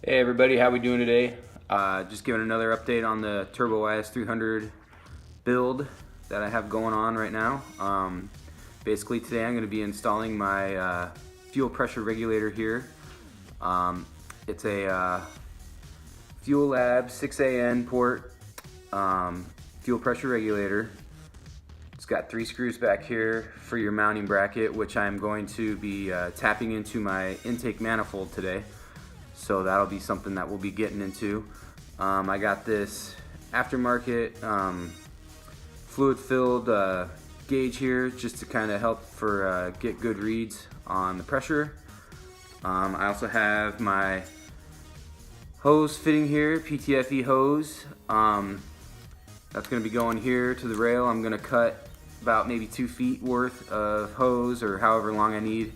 Hey everybody, how we doing today? Just giving another update on the Turbo IS300 build that I have going on right now. Basically today I'm going to be installing my fuel pressure regulator here. It's a Fuel Lab 6AN port fuel pressure regulator. It's got 3 screws back here for your mounting bracket, which I'm going to be tapping into my intake manifold today. So that'll be something that we'll be getting into. I got this aftermarket fluid-filled gauge here just to kind of help for get good reads on the pressure. I also have my hose fitting here, PTFE hose. That's going to be going here to the rail. I'm going to cut about maybe 2 feet worth of hose or however long I need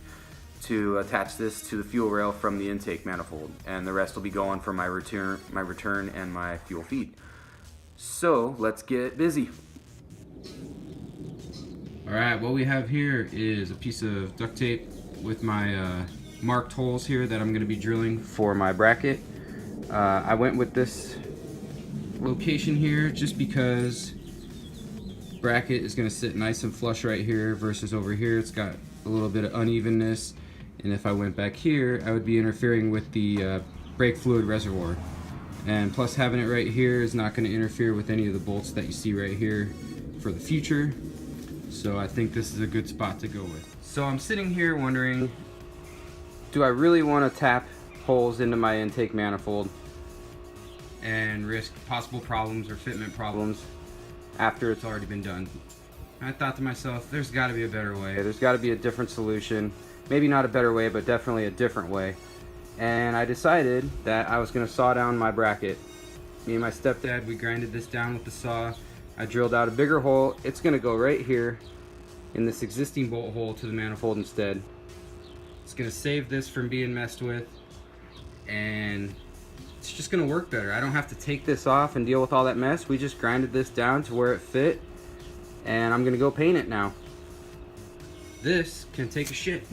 to attach this to the fuel rail from the intake manifold, and the rest will be going for my return and my fuel feed. So let's get busy. Alright, what we have here is a piece of duct tape with my marked holes here that I'm going to be drilling for my bracket. I went with this location here just because the bracket is going to sit nice and flush right here versus over here. It's got a little bit of unevenness, and if I went back here I would be interfering with the brake fluid reservoir, and plus having it right here is not going to interfere with any of the bolts that you see right here for the future. So I think this is a good spot to go with. So I'm sitting here wondering, do I really want to tap holes into my intake manifold and risk possible problems or fitment problems after it's already been done? I thought to myself, there's got to be a better way. There's got to be a different solution. Maybe not a better way, but definitely a different way. And I decided that I was going to saw down my bracket. Me and my stepdad, we grinded this down with the saw. I drilled out a bigger hole. It's going to go right here in this existing bolt hole to the manifold instead. It's going to save this from being messed with, and it's just going to work better. I don't have to take this off and deal with all that mess. We just grinded this down to where it fit, and I'm going to go paint it now. This can take a shit.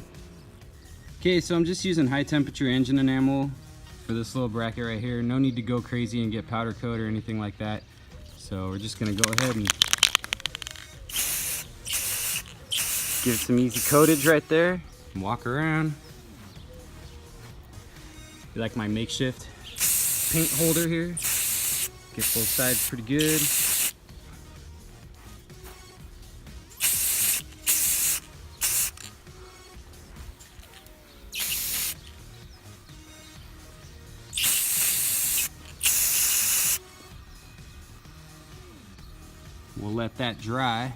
Okay, so I'm just using high temperature engine enamel for this little bracket right here. No need to go crazy and get powder coat or anything like that. So we're just gonna go ahead and give it some easy coatage right there and walk around. I like my makeshift paint holder here. Get both sides pretty good. We'll let that dry,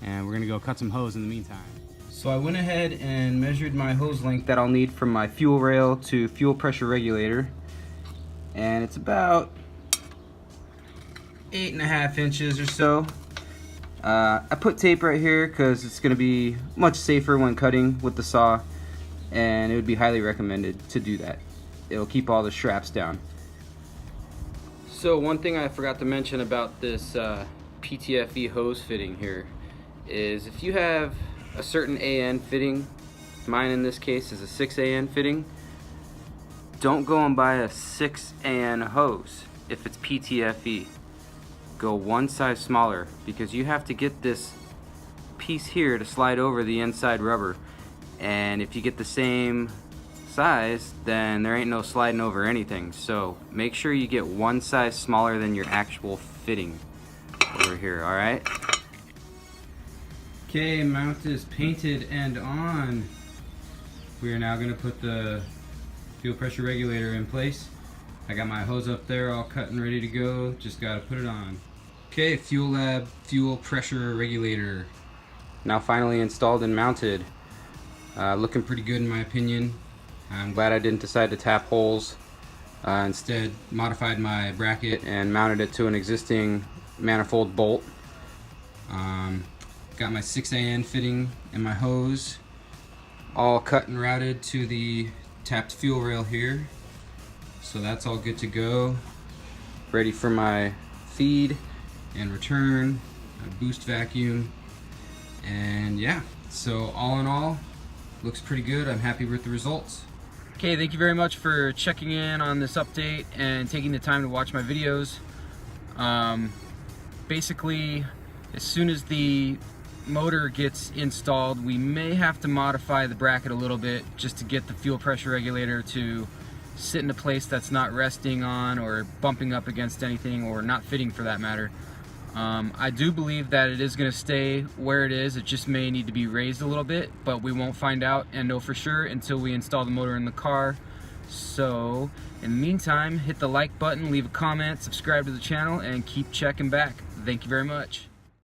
and we're gonna go cut some hose in the meantime. So I went ahead and measured my hose length that I'll need from my fuel rail to fuel pressure regulator, and it's about 8.5 inches or so. I put tape right here because it's gonna be much safer when cutting with the saw, and it would be highly recommended to do that. It'll keep all the straps down. So one thing I forgot to mention about this PTFE hose fitting here is if you have a certain AN fitting, mine in this case is a 6AN fitting, don't go and buy a 6AN hose if it's PTFE. Go one size smaller, because you have to get this piece here to slide over the inside rubber, and if you get the same size, then there ain't no sliding over anything. So make sure you get one size smaller than your actual fitting over here. All right. Okay, mount is painted and on. We are now going to put the fuel pressure regulator in place. I got my hose up there all cut and ready to go. Just got to put it on. Okay, Fuel Lab fuel pressure regulator now finally installed and mounted. Looking pretty good in my opinion. I'm glad I didn't decide to tap holes. Instead modified my bracket and mounted it to an existing manifold bolt. Got my 6AN fitting and my hose all cut and routed to the tapped fuel rail here. So that's all good to go. Ready for my feed and return, my boost vacuum, and yeah. So all in all, looks pretty good. I'm happy with the results. Okay, thank you very much for checking in on this update and taking the time to watch my videos. Basically, as soon as the motor gets installed, we may have to modify the bracket a little bit just to get the fuel pressure regulator to sit in a place that's not resting on or bumping up against anything, or not fitting for that matter. I do believe that it is going to stay where it is. It just may need to be raised a little bit, but we won't find out and know for sure until we install the motor in the car. So in the meantime, hit the like button, leave a comment, subscribe to the channel, and keep checking back. Thank you very much.